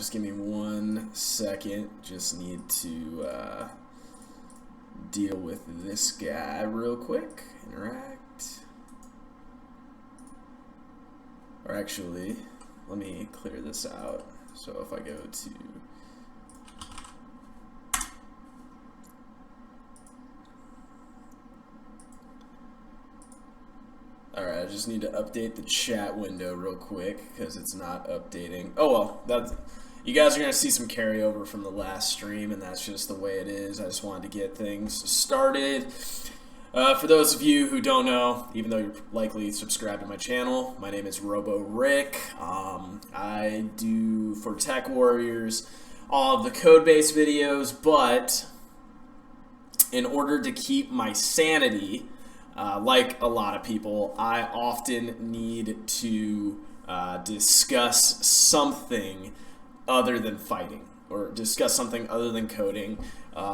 Just give me 1 second. Just need to deal with this guy real quick. Interact. Or actually, let me clear this out. So if I go to... Alright, I just need to update the chat window real quick because it's not updating. Oh well, you guys are going to see some carryover from the last stream, and that's just the way it is. I just wanted to get things started. For those of you who don't know, even though you're likely subscribed to my channel, my name is Robo Rick. I do for TechWarriorz all of the code-based videos, but in order to keep my sanity, like a lot of people, I often need to discuss something other than fighting, or discuss something other than coding.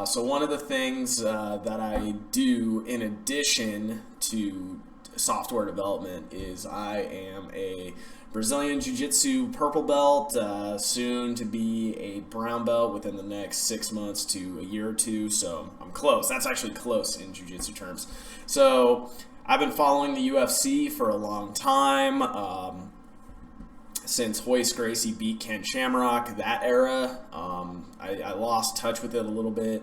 So one of the things that I do in addition to software development is I am a Brazilian Jiu-Jitsu purple belt, soon to be a brown belt within the next 6 months to a year or two, so I'm close. That's actually close in Jiu-Jitsu terms. So I've been following the UFC for a long time, since Royce Gracie beat Ken Shamrock, that era. I lost touch with it a little bit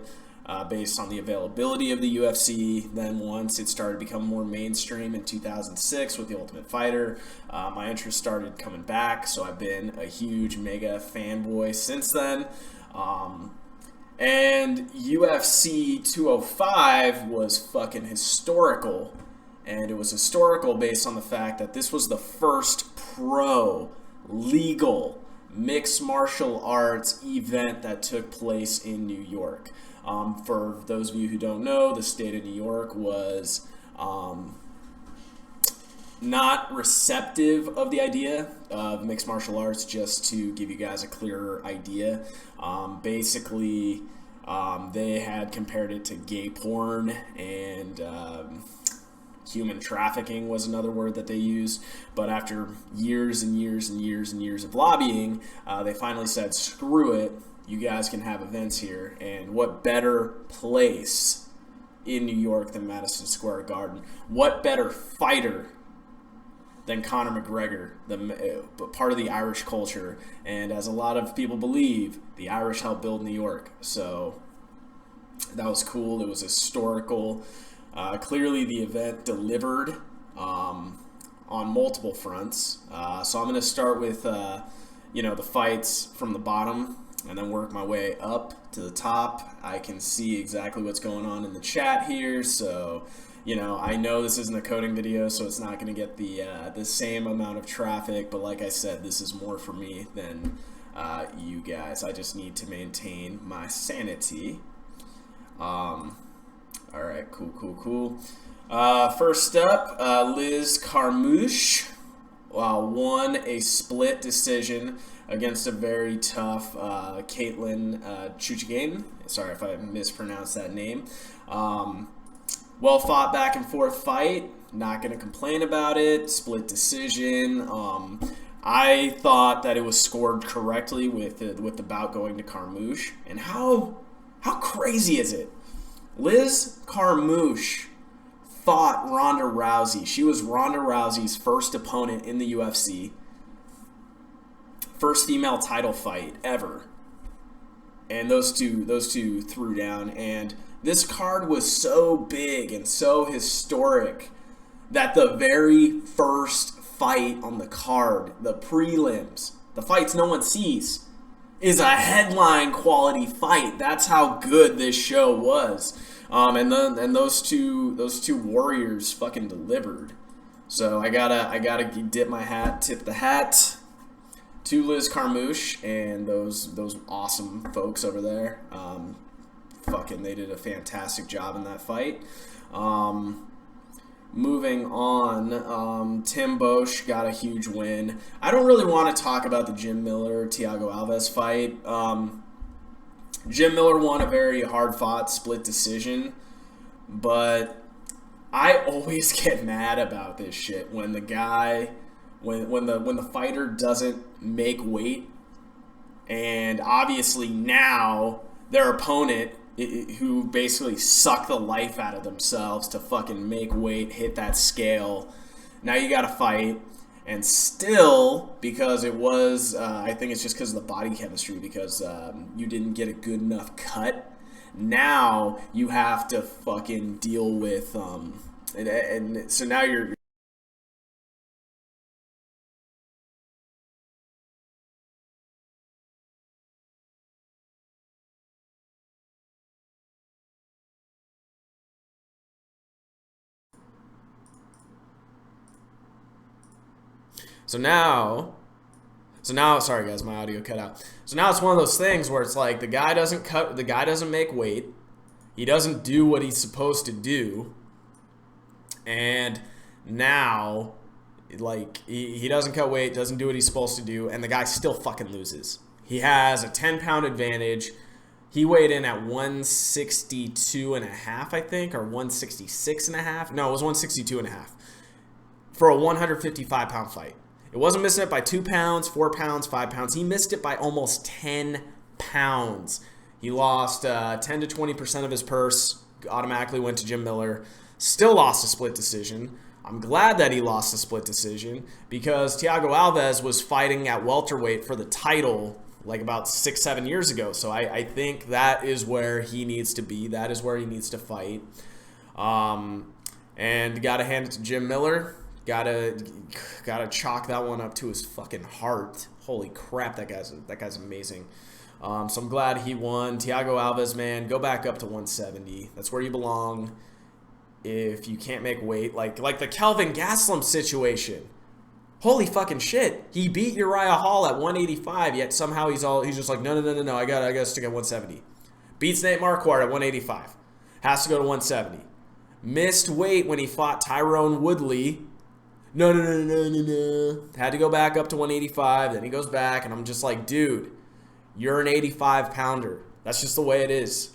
based on the availability of the UFC. Then once it started to become more mainstream in 2006 with The Ultimate Fighter, my interest started coming back, so I've been a huge mega fanboy since then. And UFC 205 was fucking historical, and it was historical based on the fact that this was the first pro legal mixed martial arts event that took place in New York. For those of you who don't know, the state of New York was not receptive of the idea of mixed martial arts. Just to give you guys a clearer idea, basically they had compared it to gay porn, and human trafficking was another word that they used. But after years and years and years and years of lobbying, they finally said, screw it, you guys can have events here. And what better place in New York than Madison Square Garden? What better fighter than Conor McGregor, part of the Irish culture? And as a lot of people believe, the Irish helped build New York. So that was cool. It was historical. Clearly the event delivered on multiple fronts. So I'm going to start with the fights from the bottom and then work my way up to the top. I can see exactly what's going on in the chat here, so I know this isn't a coding video, so it's not going to get the same amount of traffic, but like I said, this is more for me than you guys. I just need to maintain my sanity. Alright, cool. First up, Liz Carmouche won a split decision against a very tough Caitlin Chuchigane. Sorry if I mispronounced that name. Well fought back and forth fight. Not going to complain about it. Split decision. I thought that it was scored correctly with the bout going to Carmouche. And how crazy is it? Liz Carmouche fought Ronda Rousey. She was Ronda Rousey's first opponent in the UFC. First female title fight ever. And those two threw down. And this card was so big and so historic that the very first fight on the card, the prelims, the fights no one sees, is a headline quality fight. That's how good this show was. And those two warriors fucking delivered. So I gotta tip the hat to Liz Carmouche and those awesome folks over there. They did a fantastic job in that fight. Moving on, Tim Bosch got a huge win. I don't really want to talk about the Jim Miller-Thiago Alves fight. Jim Miller won a very hard-fought split decision, but I always get mad about this shit when the guy, when the fighter doesn't make weight And obviously now their opponent, who basically sucked the life out of themselves to fucking make weight, hit that scale, now you got to fight. And still, because it was, I think it's just because of the body chemistry, because you didn't get a good enough cut, now you have to fucking deal with, and so now you're. So now, sorry guys, my audio cut out. So now it's one of those things where it's like the guy doesn't make weight, he doesn't do what he's supposed to do, and now, like, he doesn't cut weight, doesn't do what he's supposed to do, and the guy still fucking loses. He has a 10-pound advantage. He weighed in at 162 and a half, I think, or 166 and a half. No, it was 162 and a half for a 155-pound fight. It wasn't missing it by 2 pounds, 4 pounds, 5 pounds. He missed it by almost 10 pounds. He lost 10 to 20% of his purse, automatically went to Jim Miller. Still lost a split decision. I'm glad that he lost a split decision because Thiago Alves was fighting at welterweight for the title like about 6-7 years ago. So I think that is where he needs to be. That is where he needs to fight. And got to hand it to Jim Miller. Gotta chalk that one up to his fucking heart. Holy crap, that guy's amazing. So I'm glad he won. Thiago Alves, man, go back up to 170. That's where you belong. If you can't make weight, like the Kelvin Gastelum situation. Holy fucking shit. He beat Uriah Hall at 185, yet somehow he's just like, no, I gotta stick at 170. Beats Nate Marquardt at 185. Has to go to 170. Missed weight when he fought Tyrone Woodley. No. Had to go back up to 185. Then he goes back, and I'm just like, dude, you're an 85-pounder. That's just the way it is.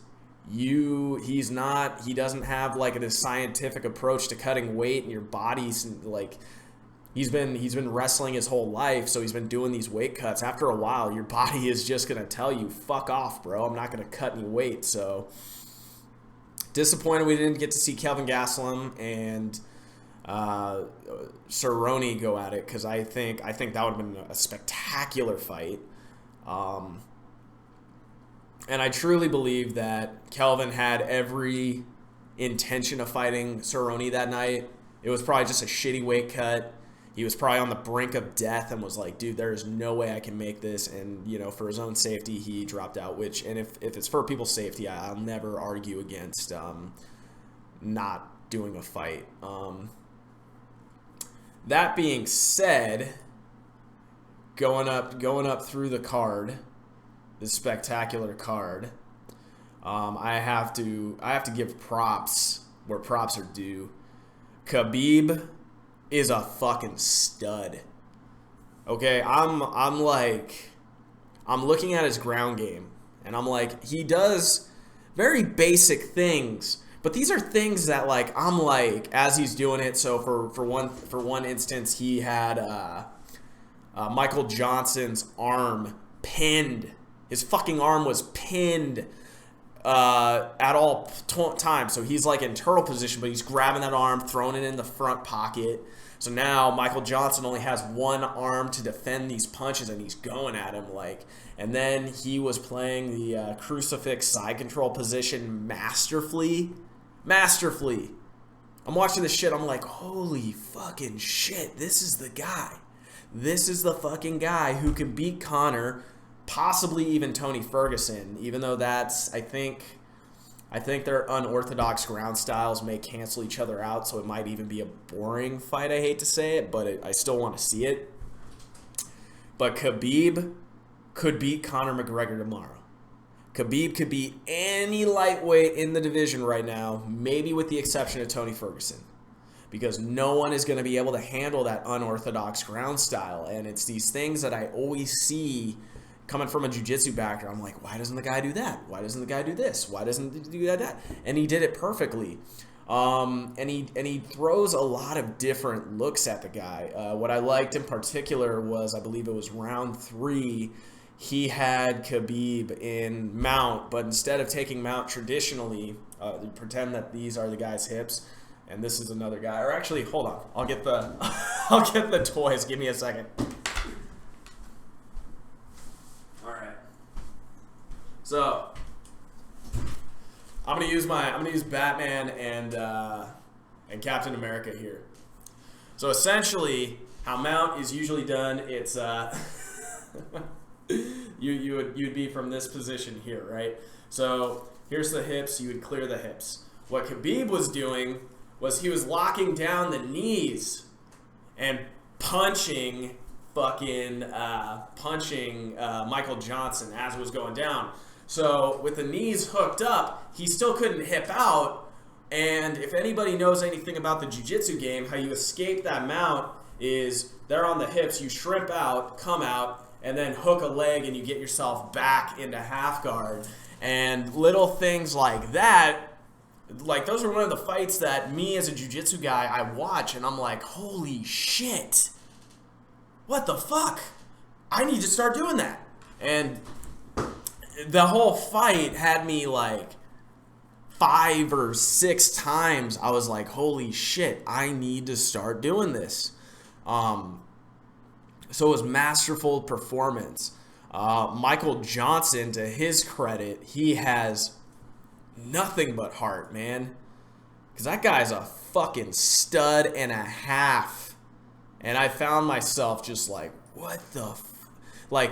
He doesn't have like a scientific approach to cutting weight, and your body's like, he's been wrestling his whole life, so he's been doing these weight cuts. After a while, your body is just gonna tell you, fuck off, bro. I'm not gonna cut any weight. So disappointed we didn't get to see Kelvin Gastelum and Cerrone go at it, because I think that would have been a spectacular fight. And I truly believe that Kelvin had every intention of fighting Cerrone that night. It was probably just a shitty weight cut. He was probably on the brink of death and was like, dude, there is no way I can make this. And, for his own safety, he dropped out. And if it's for people's safety, I'll never argue against not doing a fight. That being said, going up through the card, this spectacular card, I have to give props where props are due. Khabib is a fucking stud. Okay, I'm looking at his ground game, and I'm like, he does very basic things, but these are things that, like, I'm like, as he's doing it. So for one instance, he had Michael Johnson's arm pinned. His fucking arm was pinned at all times. So he's like in turtle position, but he's grabbing that arm, throwing it in the front pocket. So now Michael Johnson only has one arm to defend these punches, and he's going at him like. And then he was playing the crucifix side control position masterfully. I'm watching this shit. I'm like, holy fucking shit! This is the guy. This is the fucking guy who can beat Conor. Possibly even Tony Ferguson, even though that's, I think their unorthodox ground styles may cancel each other out, so it might even be a boring fight. I hate to say it, but I still want to see it. But Khabib could beat Conor McGregor tomorrow. Khabib could beat any lightweight in the division right now, maybe with the exception of Tony Ferguson, because no one is going to be able to handle that unorthodox ground style. And it's these things that I always see coming from a jiu-jitsu background. I'm like, why doesn't the guy do that? Why doesn't the guy do this? Why doesn't he do that? And he did it perfectly. And he throws a lot of different looks at the guy. What I liked in particular was, I believe it was round 3, he had Khabib in mount, but instead of taking mount traditionally, pretend that these are the guy's hips, and this is another guy. Or actually, hold on, I'll get the I'll get the toys. Give me a second. All right. So I'm gonna use Batman and Captain America here. So essentially, how mount is usually done, it's you'd be from this position here, right? So here's the hips. You would clear the hips. What Khabib was doing was he was locking down the knees and punching Michael Johnson as it was going down. So with the knees hooked up, he still couldn't hip out. And if anybody knows anything about the jiu-jitsu game, how you escape that mount is they're on the hips, you shrimp out, come out, and then hook a leg and you get yourself back into half guard. And little things like that, like those are one of the fights that me as a jiu-jitsu guy, I watch and I'm like, holy shit, what the fuck? I need to start doing that. And the whole fight had me like 5 or 6 times. I was like, holy shit, I need to start doing this. So it was masterful performance. Michael Johnson, to his credit, he has nothing but heart, man. Because that guy's a fucking stud and a half. And I found myself just like, what the like,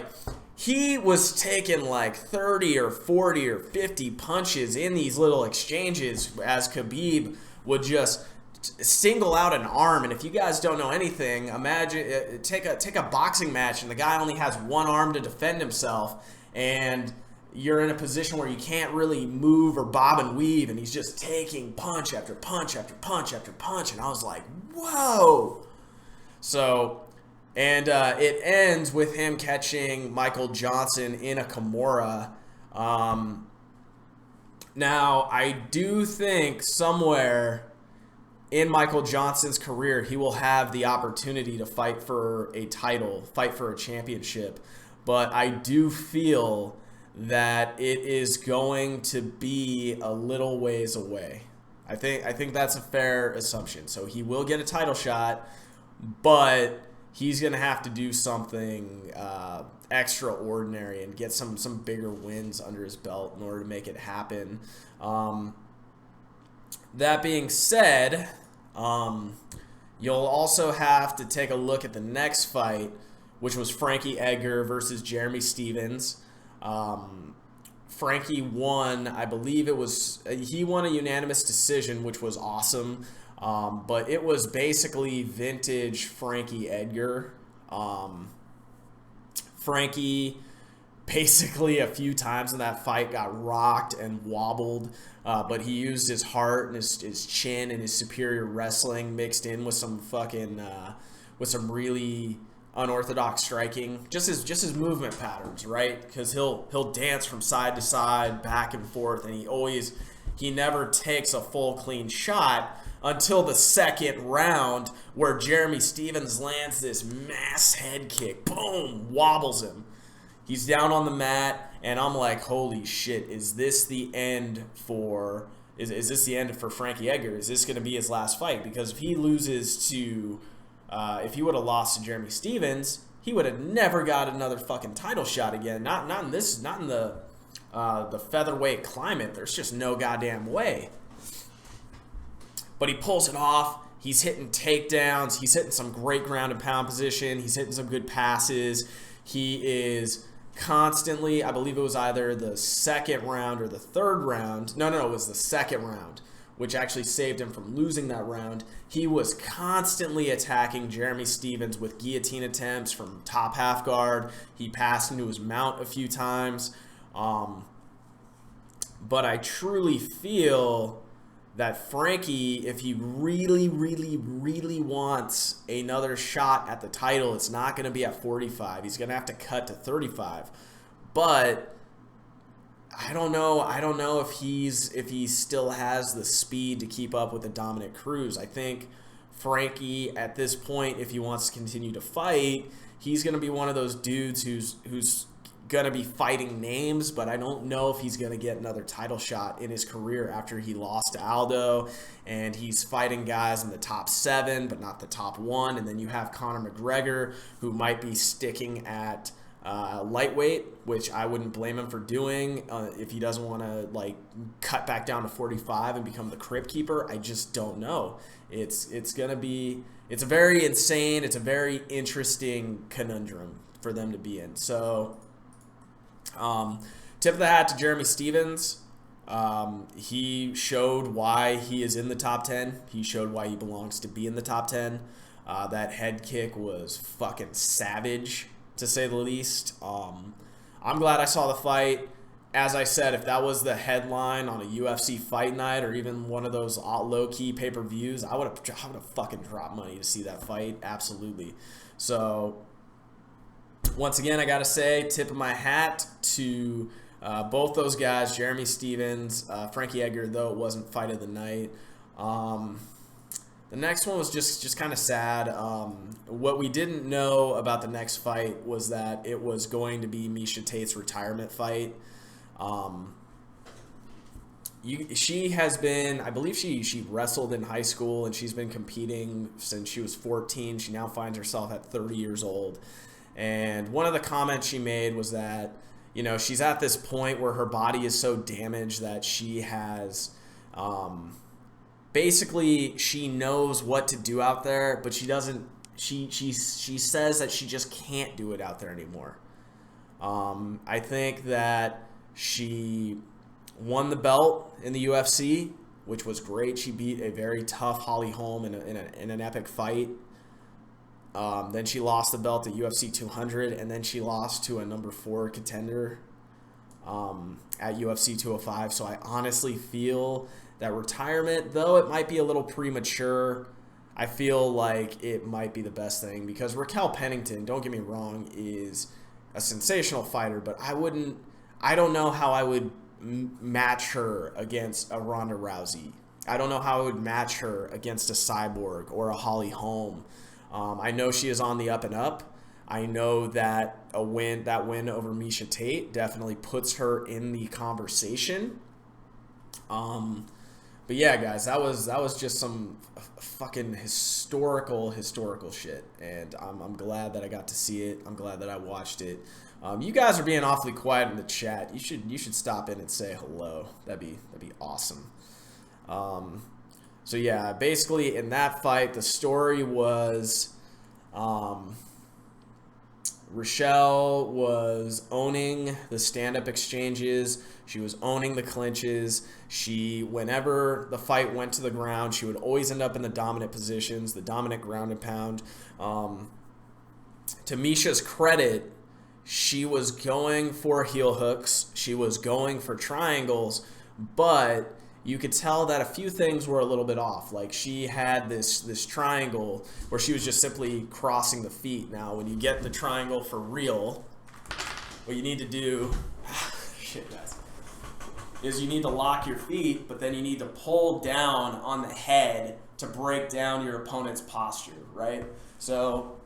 he was taking like 30 or 40 or 50 punches in these little exchanges as Khabib would just single out an arm. And if you guys don't know anything, imagine take a boxing match and the guy only has one arm to defend himself, and you're in a position where you can't really move or bob and weave, and he's just taking punch after punch after punch after punch. And I was like, whoa. So, and it ends with him catching Michael Johnson in a Kimura. Now, I do think somewhere in Michael Johnson's career, he will have the opportunity to fight for a title, fight for a championship. But I do feel that it is going to be a little ways away. I think that's a fair assumption. So he will get a title shot, but he's going to have to do something extraordinary and get some bigger wins under his belt in order to make it happen. That being said, you'll also have to take a look at the next fight, which was Frankie Edgar versus Jeremy Stephens. Frankie won, I believe he won a unanimous decision, which was awesome. But it was basically vintage Frankie Edgar. Frankie basically a few times in that fight got rocked and wobbled, but he used his heart and his chin and his superior wrestling mixed in with some fucking with some really unorthodox striking, just his movement patterns, right? Because he'll dance from side to side, back and forth, and he never takes a full clean shot until the second round, where Jeremy Stephens lands this mass head kick, boom, wobbles him. He's down on the mat, and I'm like, holy shit, is this the end for Frankie Edgar? Is this going to be his last fight? Because if he loses to if he would have lost to Jeremy Stephens, he would have never got another fucking title shot again. Not in the featherweight climate. There's just no goddamn way. But he pulls it off. He's hitting takedowns. He's hitting some great ground and pound position. He's hitting some good passes. He is constantly, I believe it was either the second round or the third round. No, it was the second round, which actually saved him from losing that round. He was constantly attacking Jeremy Stephens with guillotine attempts from top half guard. He passed into his mount a few times. But I truly feel that Frankie, if he really, really, really wants another shot at the title, it's not going to be at 45. He's going to have to cut to 35. But I don't know if he still has the speed to keep up with the Dominic Cruz. I think Frankie, at this point, if he wants to continue to fight, he's going to be one of those dudes who's going to be fighting names, but I don't know if he's going to get another title shot in his career after he lost to Aldo, and he's fighting guys in the top 7, but not the top 1. And then you have Conor McGregor, who might be sticking at lightweight, which I wouldn't blame him for doing if he doesn't want to like cut back down to 45 and become the crypt keeper. I just don't know. It's a very insane, it's a very interesting conundrum for them to be in. So tip of the hat to Jeremy Stephens. He showed why he is in the top 10. He showed why he belongs to be in the top 10. That head kick was fucking savage, to say the least. I'm glad I saw the fight. As I said, if that was the headline on a UFC fight night or even one of those low-key pay-per-views, I would have fucking dropped money to see that fight. Absolutely. So, once again, I got to say, tip of my hat to both those guys, Jeremy Stephens, Frankie Edgar, though it wasn't fight of the night. The next one was just kind of sad. What we didn't know about the next fight was that it was going to be Miesha Tate's retirement fight. She has been, I believe she wrestled in high school, and she's been competing since she was 14. She now finds herself at 30 years old. And one of the comments she made was that, you know, she's at this point where her body is so damaged that she has, basically she knows what to do out there, but she doesn't, she says that she just can't do it out there anymore. I think that she won the belt in the UFC, which was great. She beat a very tough Holly Holm in an epic fight. Then she lost the belt at UFC 200, and then she lost to a number 4 contender at UFC 205. So I honestly feel that retirement, though it might be a little premature, I feel like it might be the best thing, because Raquel Pennington, don't get me wrong, is a sensational fighter, but I don't know how I would match her against a Ronda Rousey. I don't know how I would match her against a Cyborg or a Holly Holm. I know she is on the up and up. I know that that win over Miesha Tate definitely puts her in the conversation. But yeah, guys, that was just some fucking historical shit, and I'm glad that I got to see it. I'm glad that I watched it. You guys are being awfully quiet in the chat. You should stop in and say hello. That'd be awesome. So yeah, basically in that fight, the story was Rochelle was owning the stand-up exchanges. She was owning the clinches. Whenever the fight went to the ground, she would always end up in the dominant positions, the dominant ground and pound. To Miesha's credit, she was going for heel hooks. She was going for triangles, but you could tell that a few things were a little bit off. Like, she had this triangle where she was just simply crossing the feet. Now, when you get the triangle for real, what you need to do, shit guys, is you need to lock your feet, but then you need to pull down on the head to break down your opponent's posture, right? So,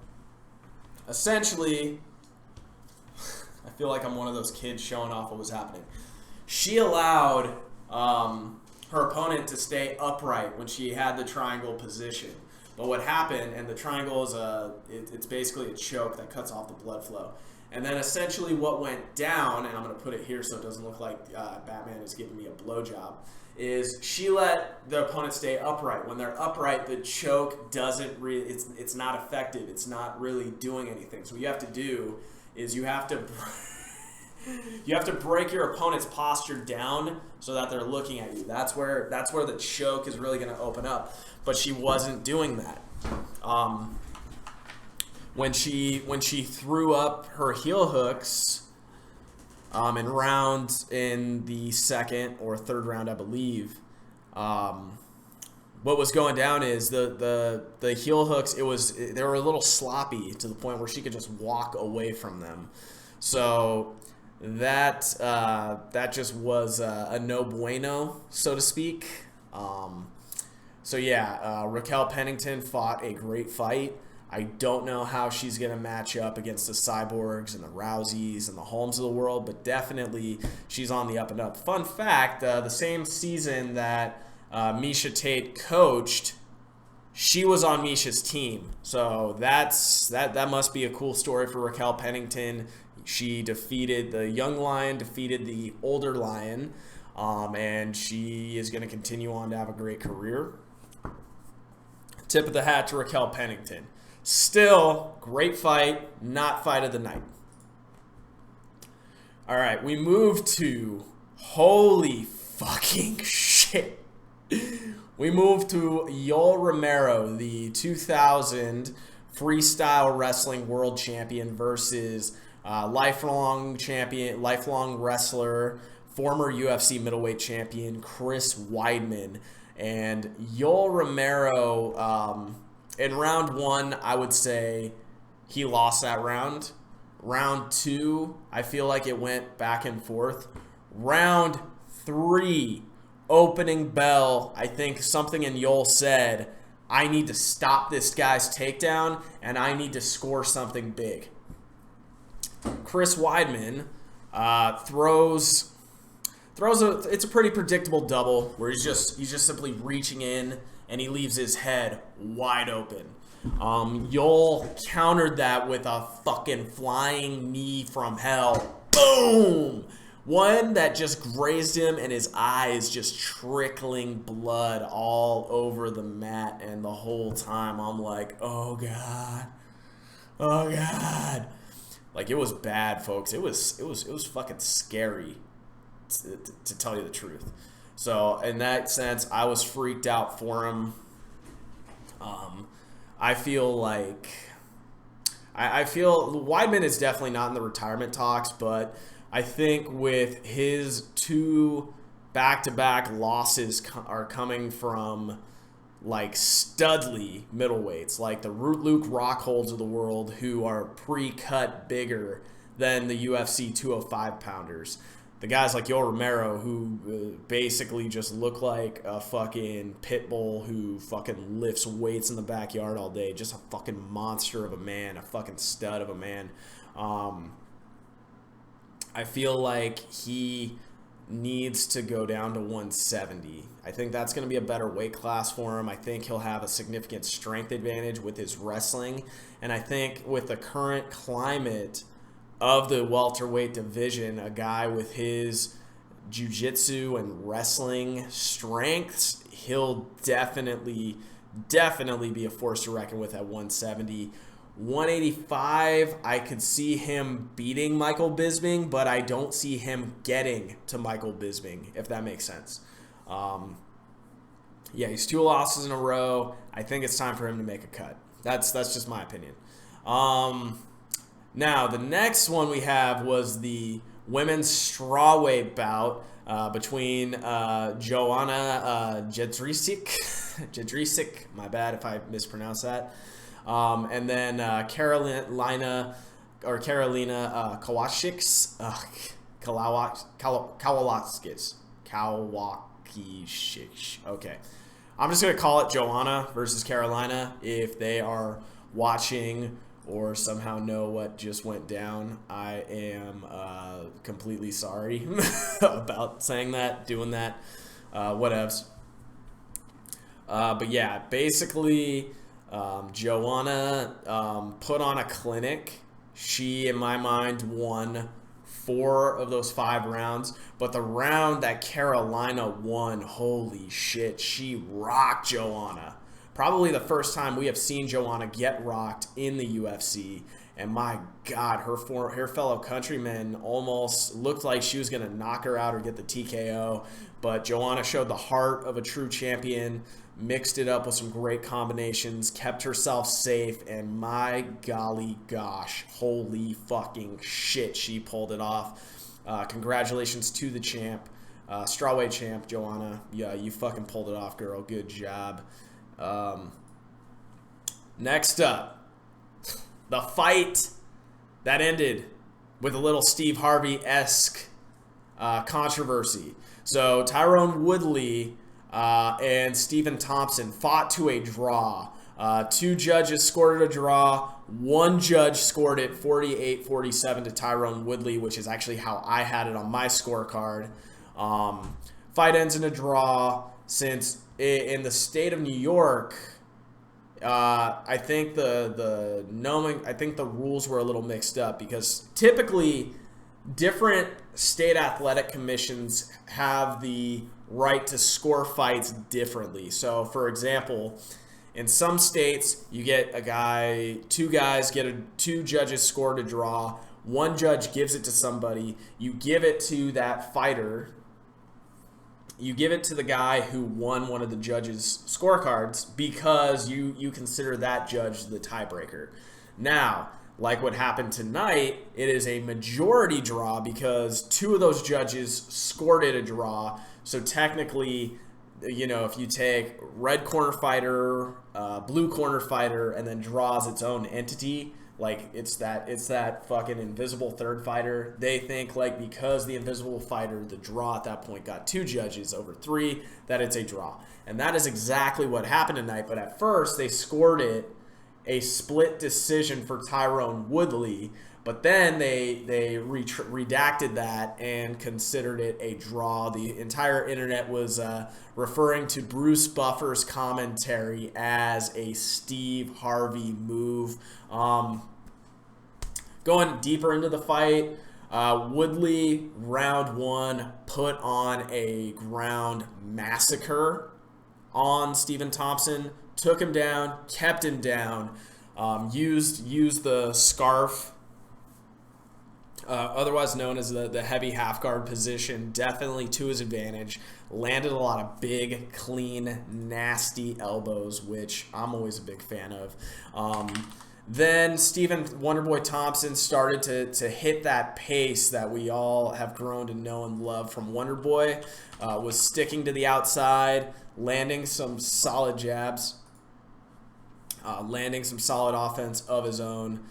essentially, I feel like I'm one of those kids showing off what was happening. She allowed her opponent to stay upright when she had the triangle position. But what happened, and the triangle is it's basically a choke that cuts off the blood flow. And then essentially what went down, and I'm going to put it here so it doesn't look like Batman is giving me a blowjob, is she let the opponent stay upright. When they're upright, the choke doesn't really, it's not effective. It's not really doing anything. So what you have to do is you have to break your opponent's posture down so that they're looking at you. That's where the choke is really going to open up. But she wasn't doing that. When she threw up her heel hooks in the second or third round, I believe, what was going down is the heel hooks, they were a little sloppy to the point where she could just walk away from them. So that just was a no bueno, so to speak. So yeah, Raquel Pennington fought a great fight. I don't know how she's going to match up against the Cyborgs and the Rouseys and the Holmes of the world, but definitely she's on the up and up. Fun fact, the same season that Miesha Tate coached, she was on Miesha's team. So that must be a cool story for Raquel Pennington. She defeated the young lion, defeated the older lion, and she is going to continue on to have a great career. Tip of the hat to Raquel Pennington. Still, great fight, not fight of the night. All right, we move to, holy fucking shit. We move to Yoel Romero, the 2000 freestyle wrestling world champion versus lifelong wrestler, former UFC middleweight champion Chris Weidman. And Yoel Romero, in round 1, I would say he lost that round. Round 2, I feel like it went back and forth. Round 3, opening bell, I think something in Yoel said, I need to stop this guy's takedown and I need to score something big. Chris Weidman throws it's a pretty predictable double where he's just simply reaching in and he leaves his head wide open. Yoel countered that with a fucking flying knee from hell. Boom! One that just grazed him and his eyes just trickling blood all over the mat, and the whole time I'm like, oh God. Oh God. Like, it was bad, folks. It was fucking scary, to tell you the truth. So in that sense, I was freaked out for him. I feel like Weidman is definitely not in the retirement talks, but I think with his 2 back-to-back losses are coming from like studly middleweights, like the Luke Rockholds of the world, who are pre-cut bigger than the UFC 205 pounders. The guys like Yoel Romero, who basically just look like a fucking pit bull who fucking lifts weights in the backyard all day. Just a fucking monster of a man, a fucking stud of a man. I feel like he needs to go down to 170. I think that's going to be a better weight class for him. I think he'll have a significant strength advantage with his wrestling. And I think with the current climate of the welterweight division, a guy with his jiu-jitsu and wrestling strengths, he'll definitely be a force to reckon with at 170. 185, I could see him beating Michael Bisping, but I don't see him getting to Michael Bisping, if that makes sense. Yeah, he's 2 losses in a row. I think it's time for him to make a cut. That's just my opinion. Now, the next one we have was the women's strawweight bout between Joanna Jedrzejczyk, my bad if I mispronounced that, and then Karolina Kowalskis. Okay. I'm just going to call it Joanna versus Carolina. If they are watching or somehow know what just went down, I am completely sorry about saying that, doing that, whatevs. But yeah, basically, Joanna put on a clinic. She, in my mind, won 4 of those 5 rounds. But the round that Carolina won, holy shit, she rocked Joanna. Probably the first time we have seen Joanna get rocked in the UFC. And my God, her fellow countrymen almost looked like she was going to knock her out or get the TKO. But Joanna showed the heart of a true champion, mixed it up with some great combinations, kept herself safe, and my golly gosh, holy fucking shit, she pulled it off. Congratulations to the champ, strawweight champ, Joanna. Yeah, you fucking pulled it off, girl. Good job. Next up, the fight that ended with a little Steve Harvey-esque controversy. So Tyrone Woodley and Stephen Thompson fought to a draw. 2 judges scored it a draw. 1 judge scored it 48-47 to Tyron Woodley, which is actually how I had it on my scorecard. Fight ends in a draw. Since in the state of New York, I think the rules were a little mixed up, because typically different state athletic commissions have the right to score fights differently. So, for example, in some states, you get two judges scored a draw. 1 judge gives it to somebody. You give it to that fighter. You give it to the guy who won one of the judges' scorecards, because you consider that judge the tiebreaker. Now, like what happened tonight, it is a majority draw because 2 of those judges scored it a draw. So technically, if you take red corner fighter, blue corner fighter, and then draws its own entity, like it's that fucking invisible third fighter, they think, like, because the invisible fighter, the draw at that point, got 2 judges over 3, that it's a draw. And that is exactly what happened tonight. But at first, they scored it a split decision for Tyron Woodley, but then they redacted that and considered it a draw. The entire internet was referring to Bruce Buffer's commentary as a Steve Harvey move. Going deeper into the fight, Woodley, round 1, put on a ground massacre on Stephen Thompson, took him down, kept him down, used the scarf, otherwise known as the heavy half guard position, definitely to his advantage. Landed a lot of big, clean, nasty elbows, which I'm always a big fan of. Then Stephen Wonderboy Thompson started to hit that pace that we all have grown to know and love from Wonderboy. Was sticking to the outside, landing some solid jabs, landing some solid offense of his own.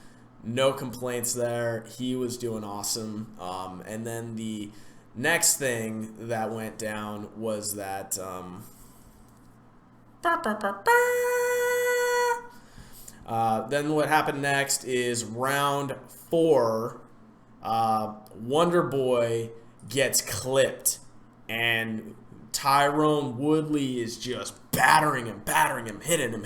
No complaints there. He was doing awesome. And then the next thing that went down was that then what happened next is round 4. Wonderboy gets clipped, and Tyron Woodley is just battering him, hitting him.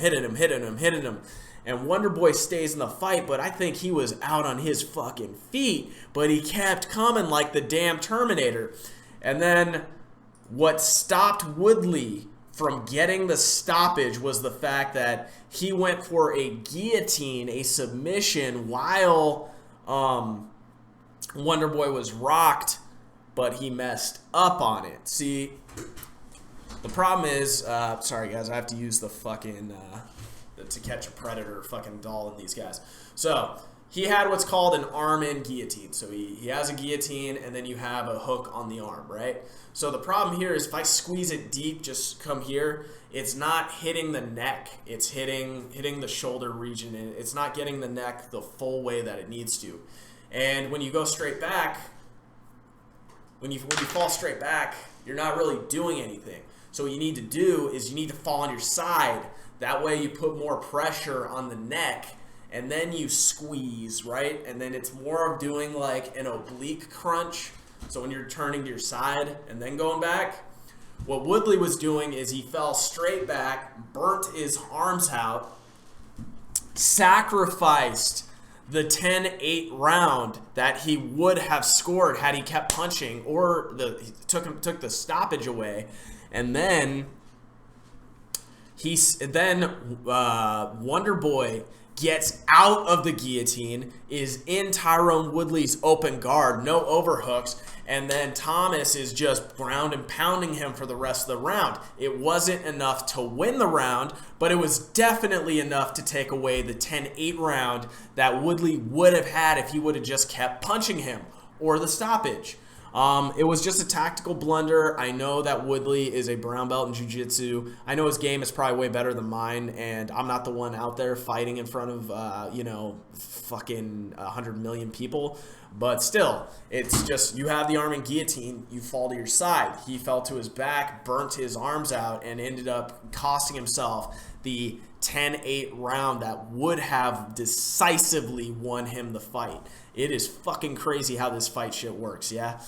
And Wonderboy stays in the fight, but I think he was out on his fucking feet, but he kept coming like the damn Terminator. And then what stopped Woodley from getting the stoppage was the fact that he went for a guillotine, a submission, while Wonderboy was rocked, but he messed up on it. See, the problem is, sorry guys, I have to use the fucking To Catch a Predator fucking doll in these guys. So he had what's called an arm-in guillotine. So he has a guillotine, and then you have a hook on the arm, right? So the problem here is if I squeeze it deep, just come here, it's not hitting the neck. It's hitting the shoulder region, and it's not getting the neck the full way that it needs to. And when you go straight back, when you fall straight back, you're not really doing anything. So what you need to do is you need to fall on your side. That way you put more pressure on the neck, and then you squeeze, right? And then it's more of doing like an oblique crunch. So when you're turning to your side and then going back, what Woodley was doing is he fell straight back, burnt his arms out, sacrificed the 10-8 round that he would have scored had he kept punching, or took the stoppage away, and then Wonderboy gets out of the guillotine, is in Tyron Woodley's open guard, no overhooks, and then Thomas is just ground and pounding him for the rest of the round. It wasn't enough to win the round, but it was definitely enough to take away the 10-8 round that Woodley would have had if he would have just kept punching him, or the stoppage. It was just a tactical blunder. I know that Woodley is a brown belt in jiu-jitsu. I know his game is probably way better than mine, and I'm not the one out there fighting in front of, fucking 100 million people. But still, it's just, you have the arm in guillotine, you fall to your side. He fell to his back, burnt his arms out, and ended up costing himself the 10-8 round that would have decisively won him the fight. It is fucking crazy how this fight shit works, yeah?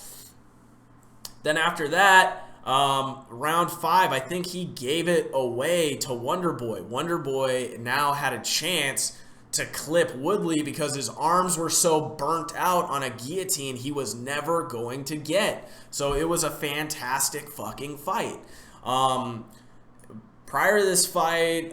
Then after that, round 5, I think he gave it away to Wonderboy. Wonderboy now had a chance to clip Woodley because his arms were so burnt out on a guillotine he was never going to get. So it was a fantastic fucking fight. Prior to this fight,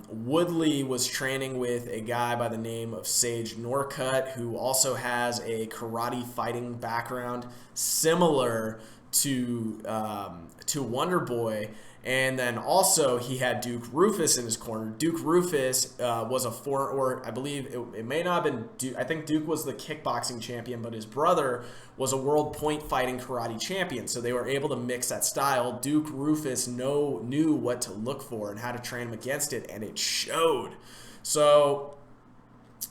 Woodley was training with a guy by the name of Sage Norcutt, who also has a karate fighting background similar to Wonderboy. And then also he had Duke Rufus in his corner. Duke Rufus was I believe it may not have been Duke. I think Duke was the kickboxing champion, but his brother was a world point fighting karate champion. So they were able to mix that style. Duke Rufus knew what to look for and how to train him against it, and it showed. So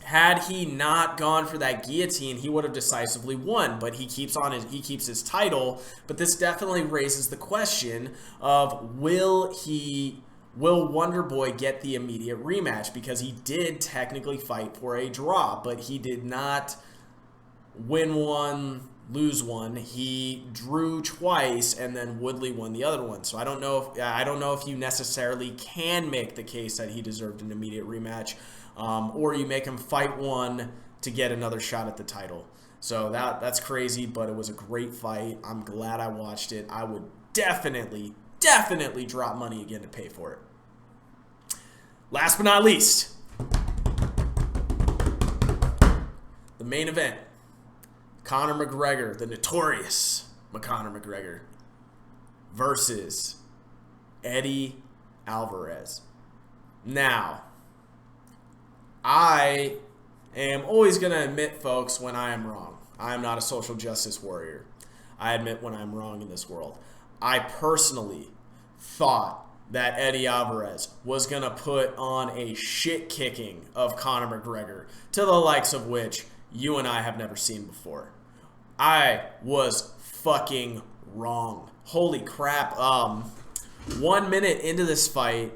had he not gone for that guillotine, he would have decisively won, but he keeps his title. But this definitely raises the question of will Wonderboy get the immediate rematch, because he did technically fight for a draw, but he did not win one, lose one. He drew twice, and then Woodley won the other one. So I don't know if you necessarily can make the case that he deserved an immediate rematch. Or you make him fight one to get another shot at the title. So that's crazy, but it was a great fight. I'm glad I watched it. I would definitely drop money again to pay for it. Last but not least, the main event. Conor McGregor, the notorious Conor McGregor, versus Eddie Alvarez. Now, I am always going to admit, folks, when I am wrong. I am not a social justice warrior. I admit when I'm wrong in this world. I personally thought that Eddie Alvarez was going to put on a shit kicking of Conor McGregor, to the likes of which you and I have never seen before. I was fucking wrong. Holy crap. 1 minute into this fight,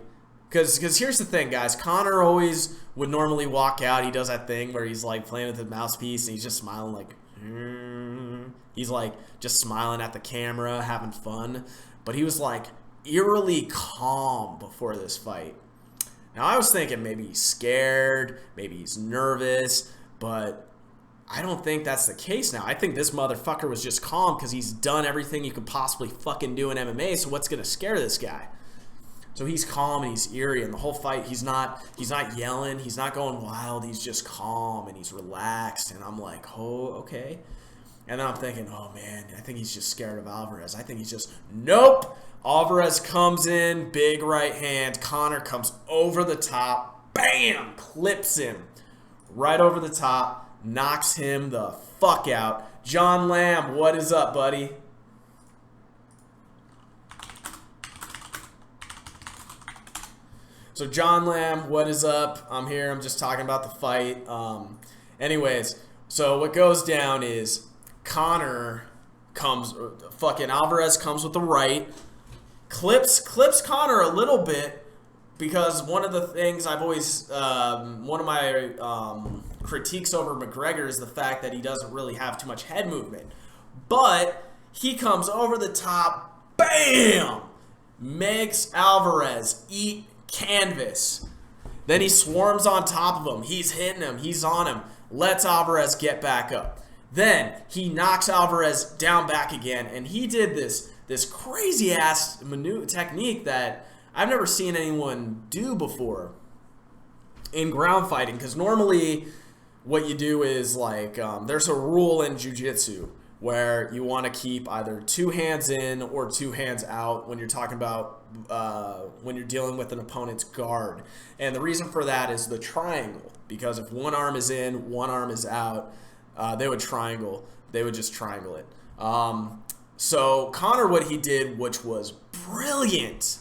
because here's the thing, guys. Conor always would normally walk out. He does that thing where he's like playing with the mouthpiece and he's just smiling like, he's like just smiling at the camera, having fun. But he was like eerily calm before this fight. Now I was thinking maybe he's scared, maybe he's nervous, but I don't think that's the case now. I think this motherfucker was just calm because he's done everything you could possibly fucking do in MMA. So what's gonna scare this guy? So he's calm and he's eerie, and the whole fight he's not yelling, he's not going wild, he's just calm and he's relaxed, and I'm like, oh, okay. And then I'm thinking, oh man, I think he's just scared of Alvarez. I think he's just, nope. Alvarez comes in, big right hand, Conor comes over the top, bam, clips him right over the top, knocks him the fuck out. John Lamb, what is up, buddy? So John Lamb, what is up? I'm here. I'm just talking about the fight. Anyways, so what goes down is Alvarez comes with the right, clips Conor a little bit, because one of the things I've always, one of my critiques over McGregor is the fact that he doesn't really have too much head movement. But he comes over the top, bam, makes Alvarez eat canvas. Then he swarms on top of him. He's hitting him. He's on him. Lets Alvarez get back up. Then he knocks Alvarez down back again, and he did this crazy ass technique that I've never seen anyone do before in ground fighting. Because normally what you do is like there's a rule in jiu-jitsu where you want to keep either 2 hands in or 2 hands out when you're talking about when you're dealing with an opponent's guard. And the reason for that is the triangle, because if one arm is in, one arm is out, they would triangle. They would just triangle it. So Conor, what he did, which was brilliant,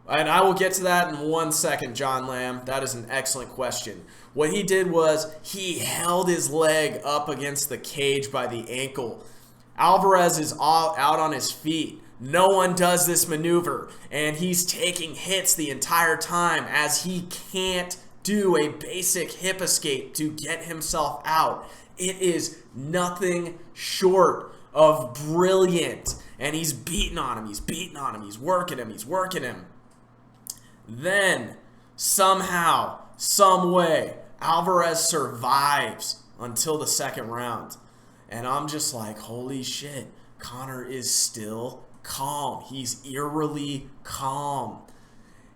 And I will get to that in 1 second, John Lamb. That is an excellent question. What he did was he held his leg up against the cage by the ankle. Alvarez is out on his feet. No one does this maneuver, and he's taking hits the entire time as he can't do a basic hip escape to get himself out. It is nothing short of brilliant. And he's beating on him, he's working him. Then, somehow, some way, Alvarez survives until the second round. And I'm just like, holy shit, Conor is still calm. He's eerily calm.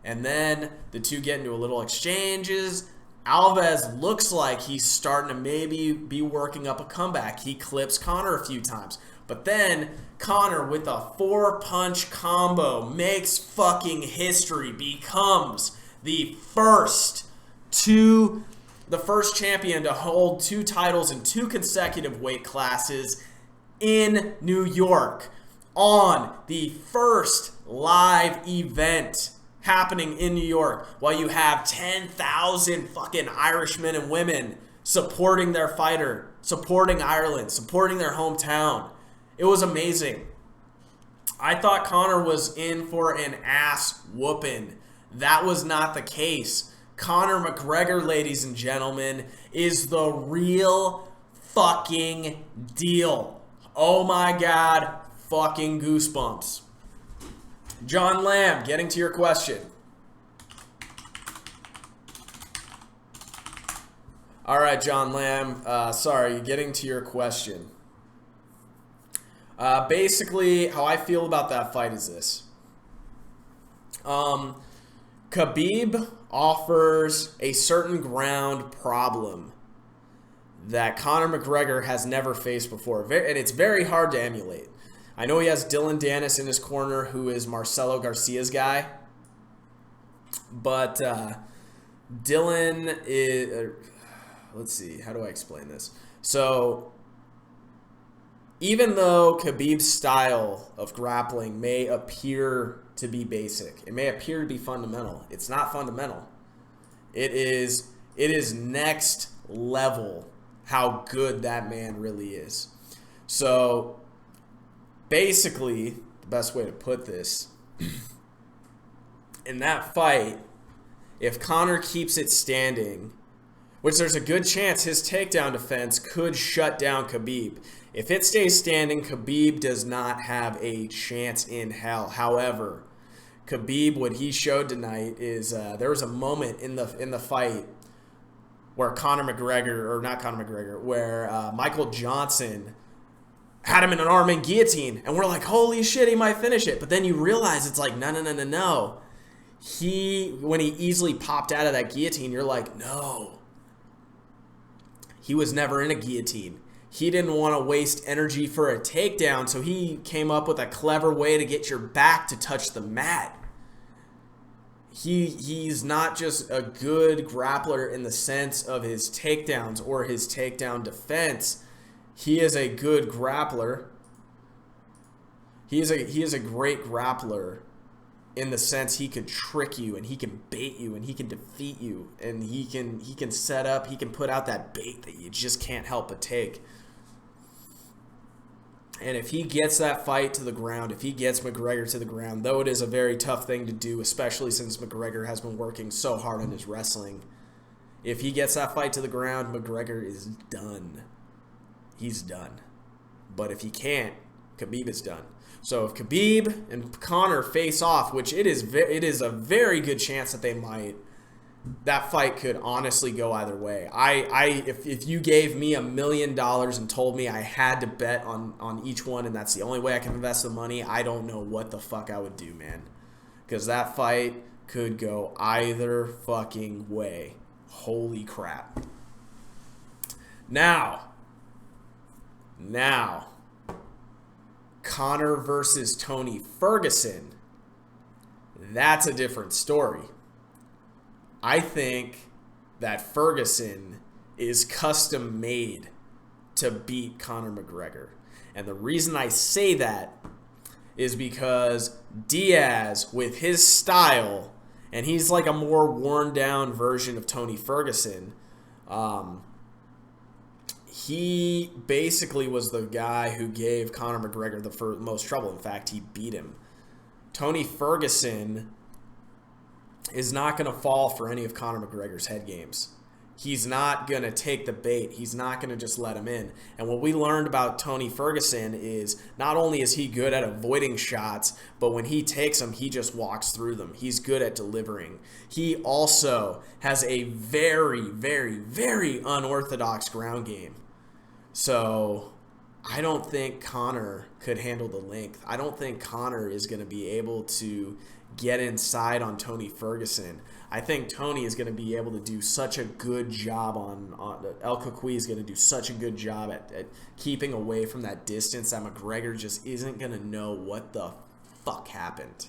And then the two get into a little exchanges. Alves looks like he's starting to maybe be working up a comeback. He clips Conor a few times. But then Conor with a 4-punch combo makes fucking history, becomes the first champion to hold 2 titles in 2 consecutive weight classes in New York on the first live event happening in New York, while you have 10,000 fucking Irishmen and women supporting their fighter, supporting Ireland, supporting their hometown. It was amazing. I thought Conor was in for an ass whooping. That was not the case. Conor McGregor, ladies and gentlemen, is the real fucking deal. Oh my God, fucking goosebumps. John Lamb, getting to your question. All right, John Lamb, getting to your question. Basically, how I feel about that fight is this. Khabib offers a certain ground problem that Conor McGregor has never faced before, and it's very hard to emulate. I know he has Dylan Dennis in his corner, who is Marcelo Garcia's guy, but Dylan is... let's see, how do I explain this? So, even though Khabib's style of grappling may appear to be basic, it may appear to be fundamental, it's not fundamental. It is next level how good that man really is. So, basically, the best way to put this, in that fight, if Conor keeps it standing, which there's a good chance his takedown defense could shut down Khabib. If it stays standing, Khabib does not have a chance in hell. However, Khabib, what he showed tonight is there was a moment in the fight where where Michael Johnson had him in an arm-in guillotine, and we're like, holy shit, he might finish it. But then you realize it's like, no. When he easily popped out of that guillotine, you're like, no. He was never in a guillotine. He didn't want to waste energy for a takedown, so he came up with a clever way to get your back to touch the mat. He's not just a good grappler in the sense of his takedowns or his takedown defense. He is a good grappler. He is a great grappler in the sense he could trick you, and he can bait you, and he can defeat you, and he can set up, he can put out that bait that you just can't help but take. And if he gets that fight to the ground, if he gets McGregor to the ground, though it is a very tough thing to do, especially since McGregor has been working so hard on his wrestling, if he gets that fight to the ground, McGregor is done. He's done. But if he can't, Khabib is done. So if Khabib and Conor face off, which it is a very good chance that they might, that fight could honestly go either way. If you gave me $1 million and told me I had to bet on each one, and that's the only way I can invest the money, I don't know what the fuck I would do, man. Because that fight could go either fucking way. Holy crap. Now, Conor versus Tony Ferguson, that's a different story. I think that Ferguson is custom made to beat Conor McGregor. And the reason I say that is because Diaz, with his style, and he's like a more worn down version of Tony Ferguson, he basically was the guy who gave Conor McGregor the most trouble. In fact, he beat him. Tony Ferguson is not going to fall for any of Conor McGregor's head games. He's not going to take the bait. He's not going to just let him in. And what we learned about Tony Ferguson is not only is he good at avoiding shots, but when he takes them, he just walks through them. He's good at delivering. He also has a very, very, very unorthodox ground game. So I don't think Conor could handle the length. I don't think Conor is going to be able to get inside on Tony Ferguson. I think Tony is going to be able to do such a good job on El Cucuy is going to do such a good job at keeping away from that distance that McGregor just isn't going to know what the fuck happened.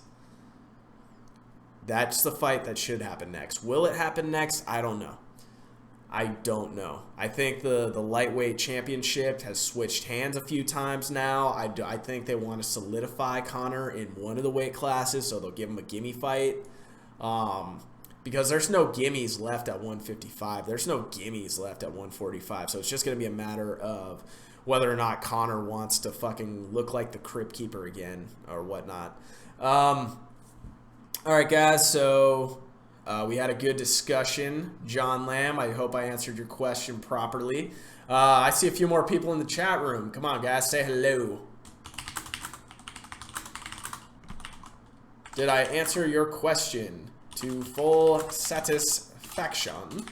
That's the fight that should happen next. Will it happen next? I don't know. I don't know. I think the lightweight championship has switched hands a few times now. I think they want to solidify Conor in one of the weight classes, so they'll give him a gimme fight. Because there's no gimmies left at 155. There's no gimmies left at 145. So it's just going to be a matter of whether or not Conor wants to fucking look like the Crypt Keeper again or whatnot. All right, guys. So we had a good discussion. John Lamb, I hope I answered your question properly. I see a few more people in the chat room. Come on, guys. Say hello. Did I answer your question to full satisfaction?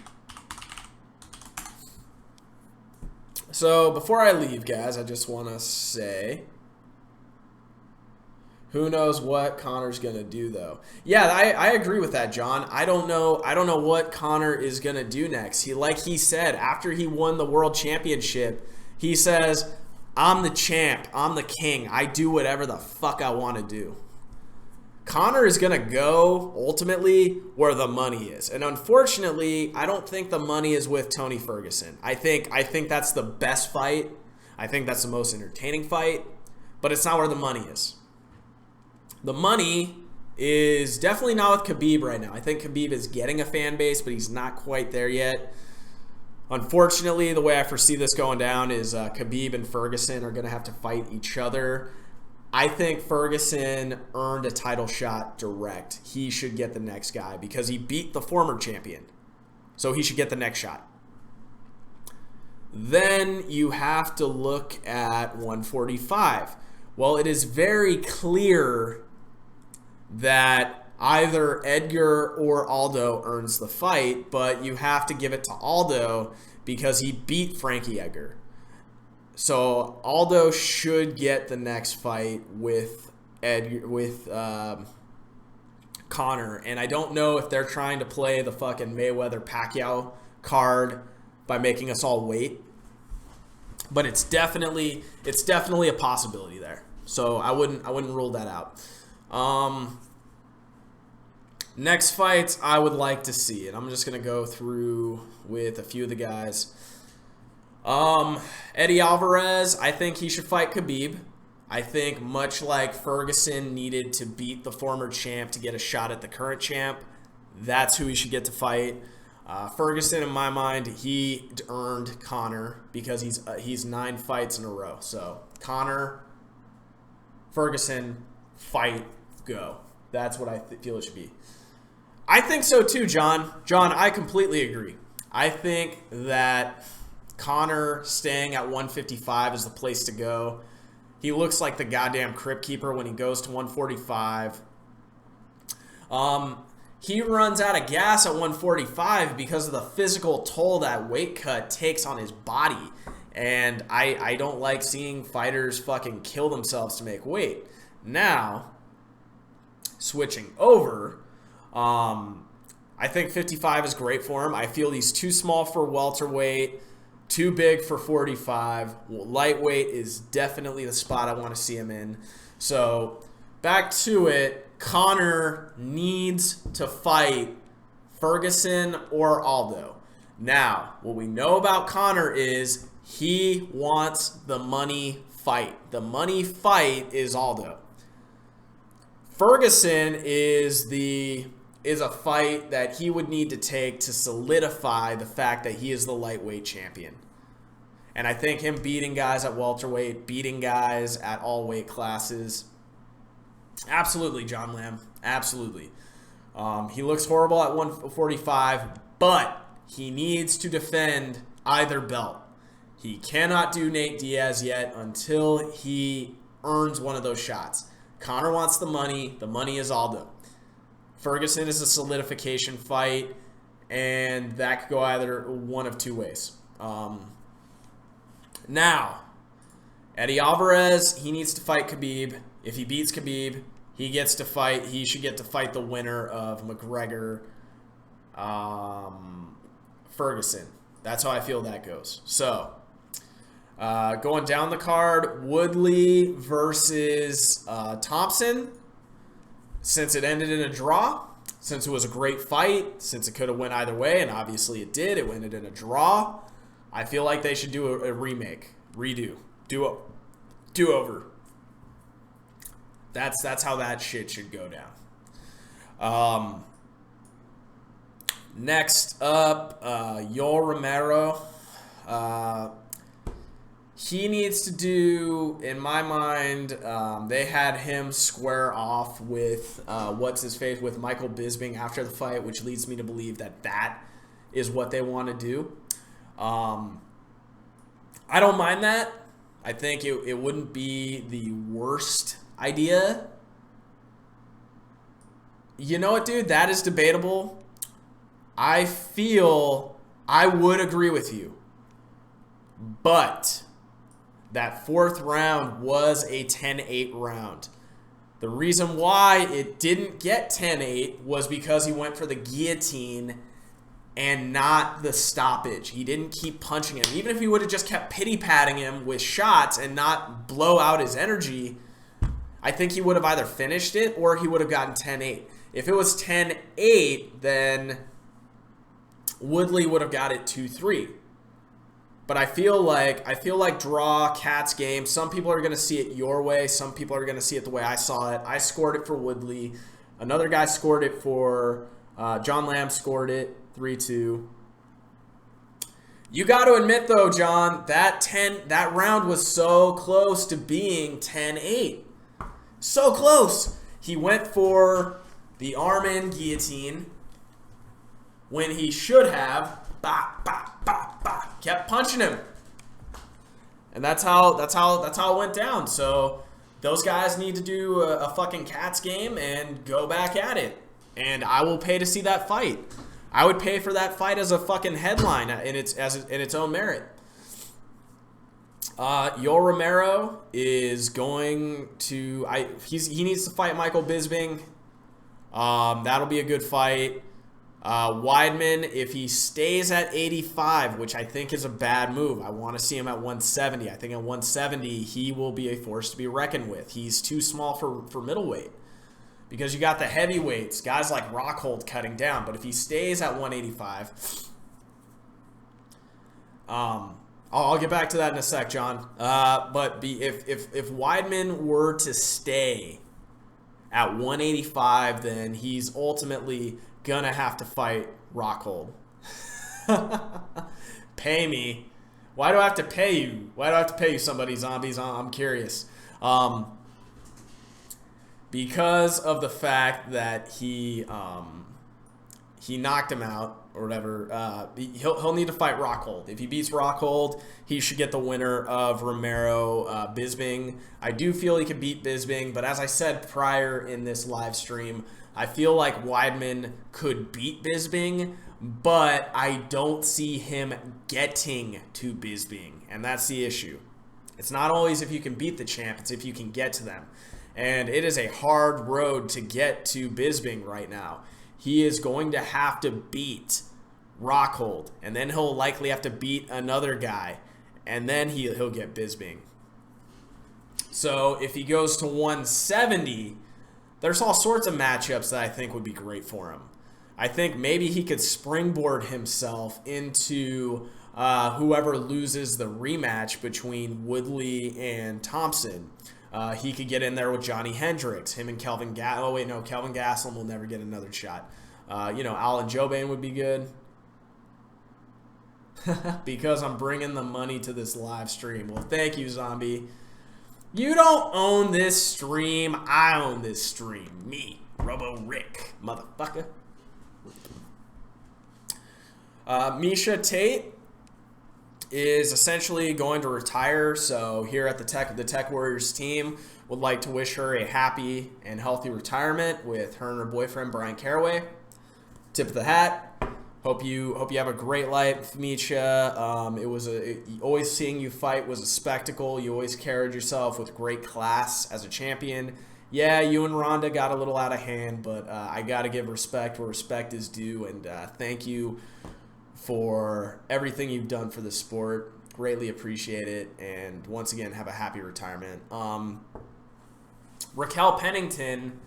So before I leave, guys, I just want to say, who knows what Conor's going to do, though. Yeah, I agree with that, John. I don't know what Conor is going to do next. Like he said, after he won the world championship, he says, I'm the champ. I'm the king. I do whatever the fuck I want to do. Conor is going to go, ultimately, where the money is. And unfortunately, I don't think the money is with Tony Ferguson. I think that's the best fight. I think that's the most entertaining fight. But it's not where the money is. The money is definitely not with Khabib right now. I think Khabib is getting a fan base, but he's not quite there yet. Unfortunately, the way I foresee this going down is Khabib and Ferguson are going to have to fight each other. I think Ferguson earned a title shot direct. He should get the next guy because he beat the former champion. So he should get the next shot. Then you have to look at 145. Well, it is very clear that either Edgar or Aldo earns the fight, but you have to give it to Aldo because he beat Frankie Edgar. So Aldo should get the next fight with Conor, and I don't know if they're trying to play the fucking Mayweather-Pacquiao card by making us all wait, but it's definitely a possibility there. So I wouldn't rule that out. Next fights I would like to see, and I'm just gonna go through with a few of the guys. Eddie Alvarez, I think he should fight Khabib. I think much like Ferguson needed to beat the former champ to get a shot at the current champ, that's who he should get to fight. Ferguson, in my mind, he earned Conor because he's 9 fights in a row. So Conor, Ferguson, fight, go. That's what I feel it should be. I think so too, John. John, I completely agree. I think that Conor staying at 155 is the place to go. He looks like the goddamn Crypt Keeper when he goes to 145. He runs out of gas at 145 because of the physical toll that weight cut takes on his body. And I don't like seeing fighters fucking kill themselves to make weight. Now, switching over, I think 55 is great for him. I feel he's too small for welterweight, too big for 45. Lightweight is definitely the spot I want to see him in. So, back to it. Conor needs to fight Ferguson or Aldo. Now, what we know about Conor is he wants the money fight. The money fight is Aldo. Ferguson is a fight that he would need to take to solidify the fact that he is the lightweight champion. And I think him beating guys at welterweight, beating guys at all weight classes, absolutely, John Lamb, absolutely. He looks horrible at 145, but he needs to defend either belt. He cannot do Nate Diaz yet until he earns one of those shots. Conor wants the money. The money is Aldo. Ferguson is a solidification fight, and that could go either one of two ways. Now, Eddie Alvarez, he needs to fight Khabib. If he beats Khabib, he should get to fight the winner of McGregor, Ferguson. That's how I feel that goes. So, going down the card, Woodley versus Thompson. Since it ended in a draw, since it was a great fight, since it could have went either way, and obviously it did, it ended in a draw, I feel like they should do a remake, redo, do-over. That's how that shit should go down. Next up, Yoel Romero. He needs to do, in my mind, they had him square off with, with Michael Bisping after the fight, which leads me to believe that is what they want to do. I don't mind that. I think it wouldn't be the worst idea. You know what, dude? That is debatable. I feel I would agree with you. But that fourth round was a 10-8 round. The reason why it didn't get 10-8 was because he went for the guillotine and not the stoppage. He didn't keep punching him. Even if he would have just kept pity-patting him with shots and not blow out his energy, I think he would have either finished it or he would have gotten 10-8. If it was 10-8, then Woodley would have got it 2-3. But I feel like draw, cat's game. Some people are going to see it your way. Some people are going to see it the way I saw it. I scored it for Woodley. Another guy scored it for John Lamb scored it 3-2. You got to admit though, John, that round was so close to being 10-8. So close. He went for the arm-in guillotine when he should have kept punching him. And that's how it went down. So those guys need to do a fucking cat's game and go back at it. And I will pay to see that fight. I would pay for that fight as a fucking headline in its own merit. Yoel Romero is going to he needs to fight Michael Bisping. That'll be a good fight. Weidman, if he stays at 85, which I think is a bad move, I want to see him at 170. I think at 170 he will be a force to be reckoned with. He's too small for middleweight because you got the heavyweights, guys like Rockhold cutting down. But if he stays at 185, I'll get back to that in a sec, John. But if Weidman were to stay at 185, then he's ultimately gonna have to fight Rockhold. Pay me. Why do I have to pay you? Why do I have to pay you, somebody, zombies? I'm curious. Because of the fact that he knocked him out or whatever. He'll need to fight Rockhold. If he beats Rockhold, he should get the winner of Romero Bisping. I do feel he could beat Bisping, but as I said prior in this live stream, I feel like Weidman could beat Bisping, but I don't see him getting to Bisping, and that's the issue. It's not always if you can beat the champ, it's if you can get to them. And it is a hard road to get to Bisping right now. He is going to have to beat Rockhold, and then he'll likely have to beat another guy, and then he'll get Bisping. So if he goes to 170, there's all sorts of matchups that I think would be great for him. I think maybe he could springboard himself into whoever loses the rematch between Woodley and Thompson. He could get in there with Johnny Hendricks. Him and Kelvin Oh, wait, no. Kelvin Gastelum will never get another shot. Alan Jobain would be good. Because I'm bringing the money to this live stream. Well, thank you, Zombie. You don't own this stream. I own this stream. Me, Robo Rick, motherfucker. Miesha Tate is essentially going to retire. So here at the TechWarriorz team would like to wish her a happy and healthy retirement with her and her boyfriend Brian Caraway. Tip of the hat. Hope you have a great life, Miesha. Always seeing you fight was a spectacle. You always carried yourself with great class as a champion. Yeah, you and Ronda got a little out of hand, but I got to give respect where respect is due, and thank you for everything you've done for the sport. Greatly appreciate it, and once again, have a happy retirement. Raquel Pennington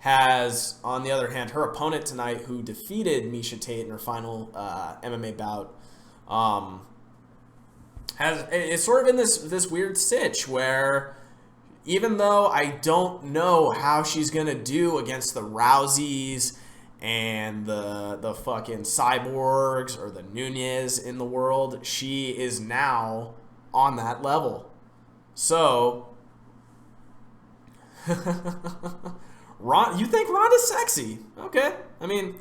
has, on the other hand, her opponent tonight, who defeated Miesha Tate in her final MMA bout, is sort of in this weird sitch where, even though I don't know how she's gonna do against the Rouseys and the fucking Cyborgs or the Nunez in the world, she is now on that level. So you think Ronda's sexy? Okay. I mean,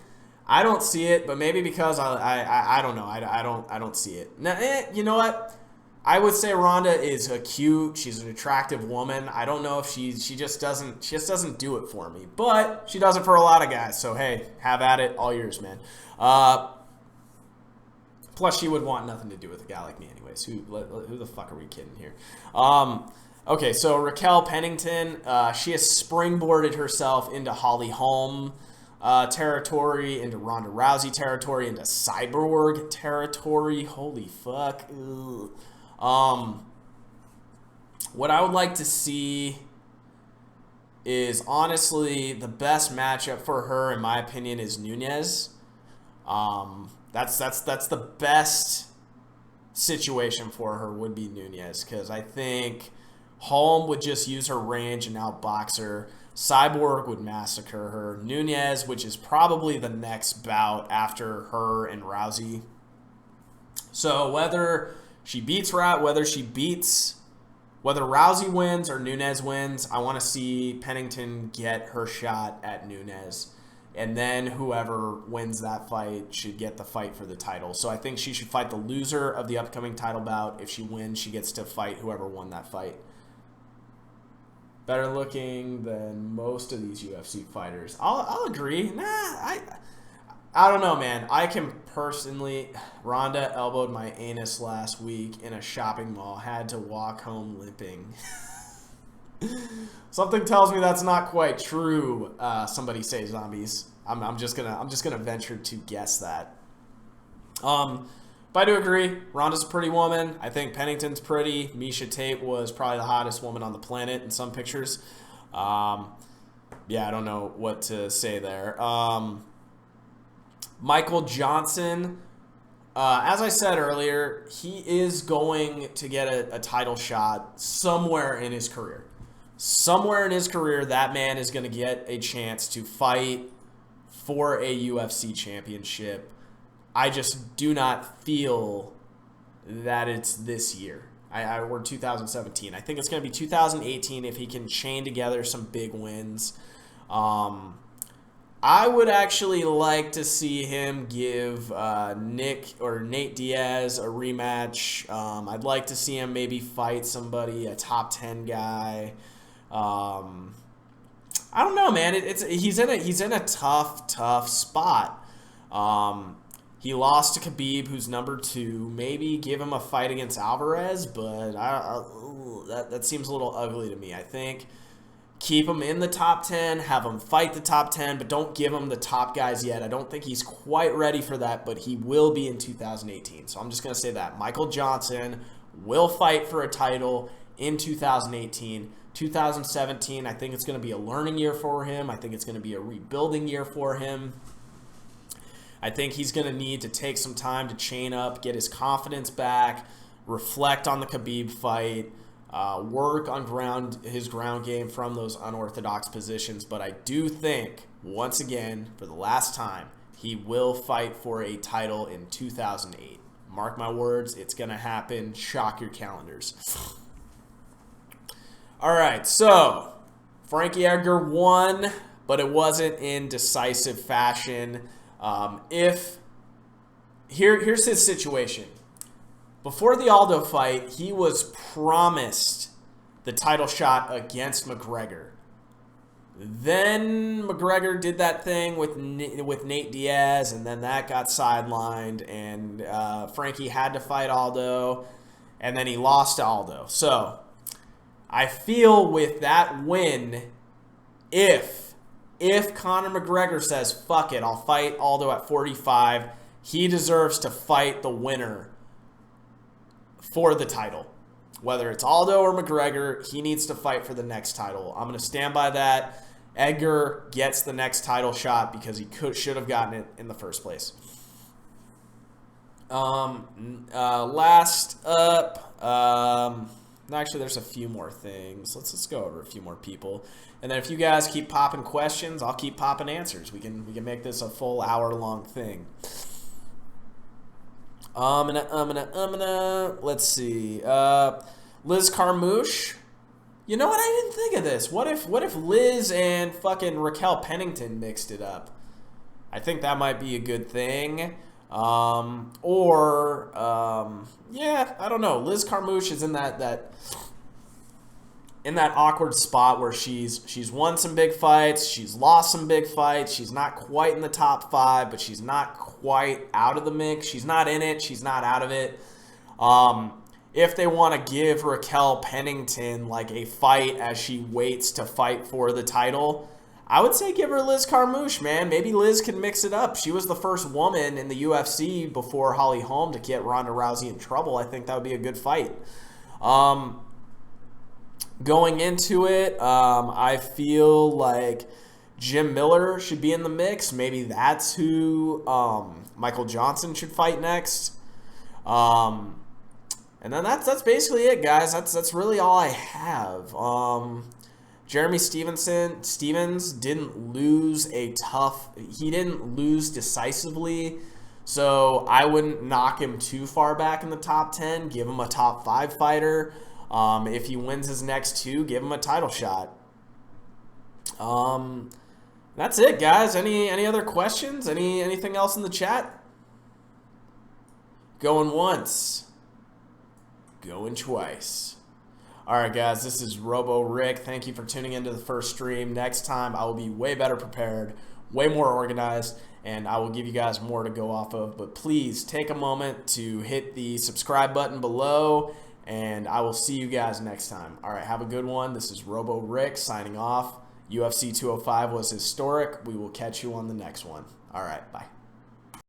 I don't see it, but maybe because I don't know. I don't see it. Now, you know what? I would say Ronda is cute. She's an attractive woman. I don't know if she just doesn't do it for me, but she does it for a lot of guys. So hey, have at it, all yours, man. Plus, she would want nothing to do with a guy like me, anyways. Who the fuck are we kidding here? Okay, so Raquel Pennington, she has springboarded herself into Holly Holm territory, into Ronda Rousey territory, into Cyborg territory. Holy fuck. Ugh. What I would like to see is, honestly, the best matchup for her, in my opinion, is Nunez. That's the best situation for her would be Nunez, because I think Holm would just use her range and outbox her. Cyborg would massacre her. Nunez, which is probably the next bout after her and Rousey. So whether Rousey wins or Nunez wins, I want to see Pennington get her shot at Nunez. And then whoever wins that fight should get the fight for the title. So I think she should fight the loser of the upcoming title bout. If she wins, she gets to fight whoever won that fight. Better looking than most of these UFC fighters. I'll agree. I don't know, man. I can personally... Ronda elbowed my anus last week in a shopping mall. Had to walk home limping. Something tells me that's not quite true. Somebody say zombies. I'm just gonna venture to guess that. But I do agree. Ronda's a pretty woman. I think Pennington's pretty. Miesha Tate was probably the hottest woman on the planet in some pictures. Yeah, I don't know what to say there. Michael Johnson, as I said earlier, he is going to get a title shot somewhere in his career. Somewhere in his career, that man is going to get a chance to fight for a UFC championship. I just do not feel that it's this year. We're 2017. I think it's going to be 2018 if he can chain together some big wins. I would actually like to see him give Nate Diaz a rematch. I'd like to see him maybe fight somebody, a top 10 guy. I don't know, man. He's in a tough spot. He lost to Khabib, who's number 2. Maybe give him a fight against Alvarez, but that seems a little ugly to me. I think keep him in the top 10, have him fight the top 10, but don't give him the top guys yet. I don't think he's quite ready for that, but he will be in 2018. So I'm just going to say that. Michael Johnson will fight for a title in 2018. 2017, I think it's going to be a learning year for him. I think it's going to be a rebuilding year for him. I think he's going to need to take some time to chain up, get his confidence back, reflect on the Khabib fight, work on his ground game from those unorthodox positions. But I do think, once again, for the last time, he will fight for a title in 2008. Mark my words, it's going to happen. Shock your calendars. All right, so Frankie Edgar won, but it wasn't in decisive fashion. Here's his situation. Before the Aldo fight, he was promised the title shot against McGregor. Then McGregor did that thing with Nate Diaz, and then that got sidelined, and Frankie had to fight Aldo, and then he lost to Aldo. So I feel with that win, if Conor McGregor says, fuck it, I'll fight Aldo at 45, he deserves to fight the winner for the title. Whether it's Aldo or McGregor, he needs to fight for the next title. I'm going to stand by that. Edgar gets the next title shot because he should have gotten it in the first place. Last up, actually, there's a few more things. Let's go over a few more people, and then if you guys keep popping questions, I'll keep popping answers. We can make this a full hour-long thing. Let's see. Liz Carmouche. You know what? I didn't think of this. What if Liz and fucking Raquel Pennington mixed it up? I think that might be a good thing. Yeah, I don't know. Liz Carmouche is in that awkward spot where she's won some big fights, she's lost some big fights, she's not quite in the top 5, but she's not quite out of the mix. She's not in it, she's not out of it. If they want to give Raquel Pennington like a fight as she waits to fight for the title, I would say give her Liz Carmouche, man. Maybe Liz can mix it up. She was the first woman in the UFC before Holly Holm to get Ronda Rousey in trouble. I think that would be a good fight. Going into it, I feel like Jim Miller should be in the mix. Maybe that's who Michael Johnson should fight next. And then that's basically it, guys. That's really all I have. Jeremy Stevens didn't lose he didn't lose decisively, so I wouldn't knock him too far back in the top 10. Give him a top 5 fighter. If he wins his next 2, give him a title shot. That's it, guys. Any other questions? Anything else in the chat? Going once. Going twice. Alright, guys, this is Robo Rick. Thank you for tuning into the first stream. Next time, I will be way better prepared, way more organized, and I will give you guys more to go off of. But please take a moment to hit the subscribe button below, and I will see you guys next time. Alright, have a good one. This is Robo Rick signing off. UFC 205 was historic. We will catch you on the next one. Alright, bye.